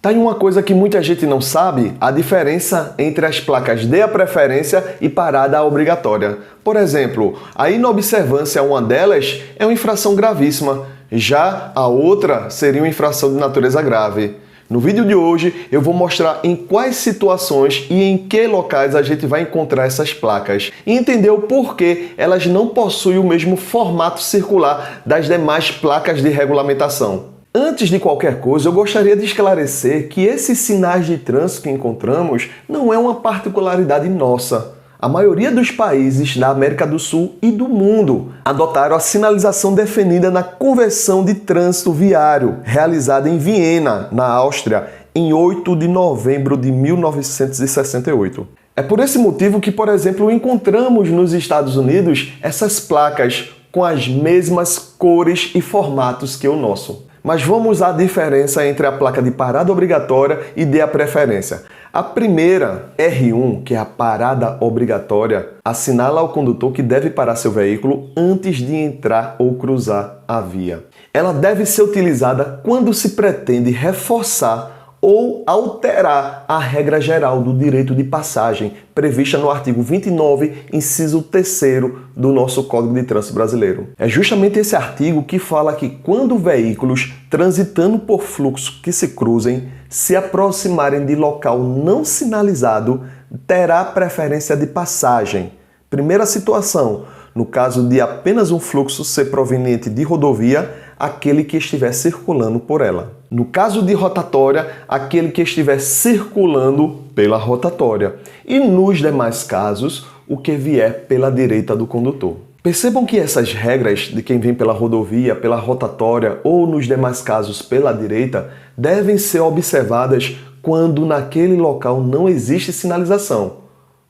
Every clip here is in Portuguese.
Tá aí uma coisa que muita gente não sabe, a diferença entre as placas dê a preferência e parada obrigatória. Por exemplo, a inobservância a uma delas é uma infração gravíssima, já a outra seria uma infração de natureza grave. No vídeo de hoje eu vou mostrar em quais situações e em que locais a gente vai encontrar essas placas e entender o porquê elas não possuem o mesmo formato circular das demais placas de regulamentação. Antes de qualquer coisa, eu gostaria de esclarecer que esses sinais de trânsito que encontramos não é uma particularidade nossa. A maioria dos países da América do Sul e do mundo adotaram a sinalização definida na Convenção de Trânsito Viário, realizada em Viena, na Áustria, em 8 de novembro de 1968. É por esse motivo que, por exemplo, encontramos nos Estados Unidos essas placas com as mesmas cores e formatos que o nosso. Mas vamos à diferença entre a placa de parada obrigatória e dê a preferência. A primeira, R1, que é a parada obrigatória, assinala ao condutor que deve parar seu veículo antes de entrar ou cruzar a via. Ela deve ser utilizada quando se pretende reforçar ou alterar a regra geral do direito de passagem, prevista no artigo 29, inciso 3º do nosso Código de Trânsito Brasileiro. É justamente esse artigo que fala que quando veículos transitando por fluxos que se cruzem se aproximarem de local não sinalizado, terá preferência de passagem. Primeira situação, no caso de apenas um fluxo ser proveniente de rodovia, aquele que estiver circulando por ela. No caso de rotatória, aquele que estiver circulando pela rotatória. E nos demais casos, o que vier pela direita do condutor. Percebam que essas regras de quem vem pela rodovia, pela rotatória ou nos demais casos pela direita devem ser observadas quando naquele local não existe sinalização.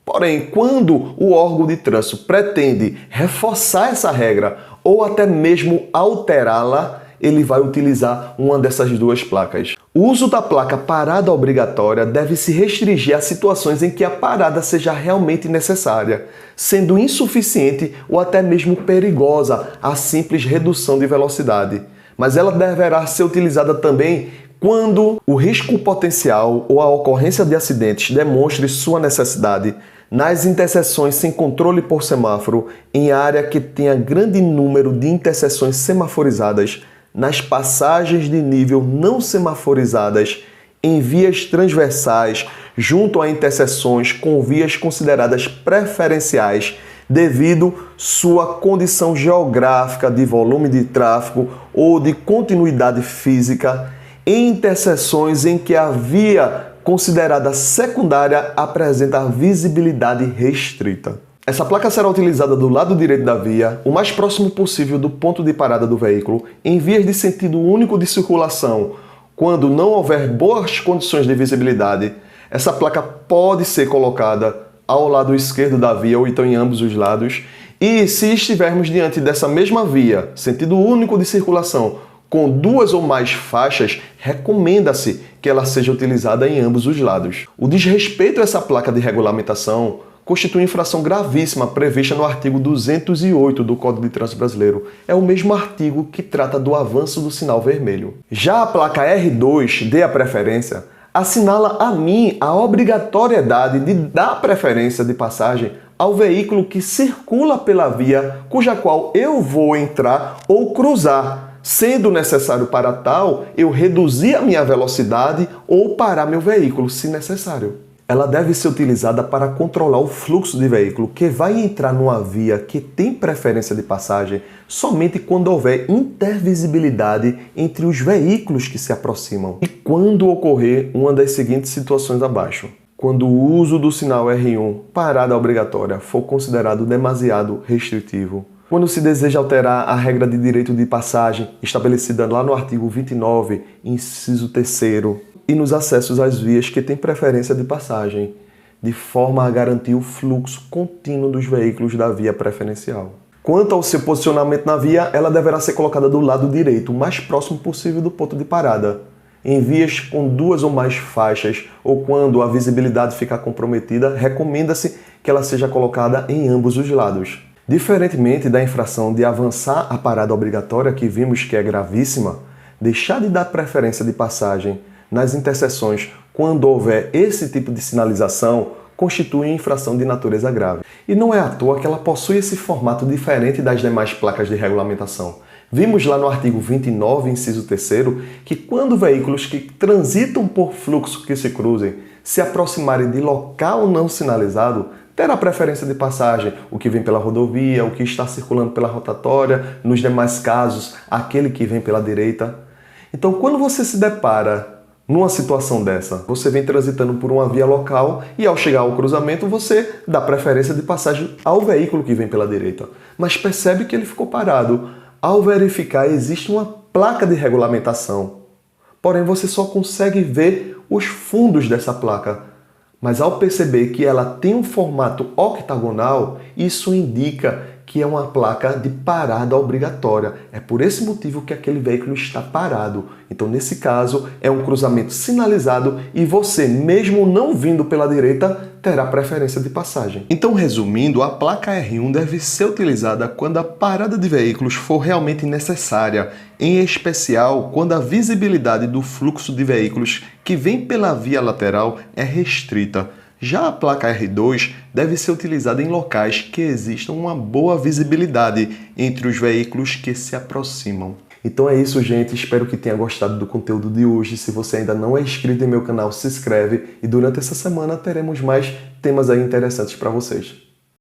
Porém, quando o órgão de trânsito pretende reforçar essa regra ou até mesmo alterá-la, ele vai utilizar uma dessas duas placas. O uso da placa parada obrigatória deve se restringir a situações em que a parada seja realmente necessária, sendo insuficiente ou até mesmo perigosa a simples redução de velocidade. Mas ela deverá ser utilizada também quando o risco potencial ou a ocorrência de acidentes demonstre sua necessidade, nas interseções sem controle por semáforo, em área que tenha grande número de interseções semaforizadas, nas passagens de nível não semaforizadas, em vias transversais, junto a interseções com vias consideradas preferenciais, devido sua condição geográfica de volume de tráfego ou de continuidade física, em interseções em que a via considerada secundária apresenta visibilidade restrita. Essa placa será utilizada do lado direito da via, o mais próximo possível do ponto de parada do veículo, em vias de sentido único de circulação. Quando não houver boas condições de visibilidade, essa placa pode ser colocada ao lado esquerdo da via ou então em ambos os lados. E se estivermos diante dessa mesma via, sentido único de circulação, com duas ou mais faixas, recomenda-se que ela seja utilizada em ambos os lados. O desrespeito a essa placa de regulamentação constitui infração gravíssima prevista no artigo 208 do Código de Trânsito Brasileiro. É o mesmo artigo que trata do avanço do sinal vermelho. Já a placa R2, dê a preferência, assinala a mim a obrigatoriedade de dar preferência de passagem ao veículo que circula pela via cuja qual eu vou entrar ou cruzar. Sendo necessário para tal, eu reduzir a minha velocidade ou parar meu veículo, se necessário. Ela deve ser utilizada para controlar o fluxo de veículo que vai entrar numa via que tem preferência de passagem somente quando houver intervisibilidade entre os veículos que se aproximam. E quando ocorrer uma das seguintes situações abaixo. Quando o uso do sinal R1, parada obrigatória, for considerado demasiado restritivo. Quando se deseja alterar a regra de direito de passagem estabelecida lá no artigo 29, inciso 3º, e nos acessos às vias que têm preferência de passagem, de forma a garantir o fluxo contínuo dos veículos da via preferencial. Quanto ao seu posicionamento na via, ela deverá ser colocada do lado direito, o mais próximo possível do ponto de parada. Em vias com duas ou mais faixas ou quando a visibilidade ficar comprometida, recomenda-se que ela seja colocada em ambos os lados. Diferentemente da infração de avançar a parada obrigatória, que vimos que é gravíssima, deixar de dar preferência de passagem nas interseções, quando houver esse tipo de sinalização, constitui infração de natureza grave. E não é à toa que ela possui esse formato diferente das demais placas de regulamentação. Vimos lá no artigo 29, inciso 3º, que quando veículos que transitam por fluxo que se cruzem se aproximarem de local não sinalizado, terá preferência de passagem, o que vem pela rodovia, o que está circulando pela rotatória, nos demais casos, aquele que vem pela direita. Então, quando você se depara numa situação dessa, você vem transitando por uma via local e ao chegar ao cruzamento você dá preferência de passagem ao veículo que vem pela direita. Mas percebe que ele ficou parado. Ao verificar, existe uma placa de regulamentação. Porém, você só consegue ver os fundos dessa placa. Mas ao perceber que ela tem um formato octagonal, isso indica que é uma placa de parada obrigatória. É por esse motivo que aquele veículo está parado. Então, nesse caso, é um cruzamento sinalizado e você, mesmo não vindo pela direita, terá preferência de passagem. Então, resumindo, a placa R1 deve ser utilizada quando a parada de veículos for realmente necessária, em especial quando a visibilidade do fluxo de veículos que vem pela via lateral é restrita. Já a placa R2 deve ser utilizada em locais que existam uma boa visibilidade entre os veículos que se aproximam. Então é isso, gente. Espero que tenha gostado do conteúdo de hoje. Se você ainda não é inscrito em meu canal, se inscreve e durante essa semana teremos mais temas aí interessantes para vocês.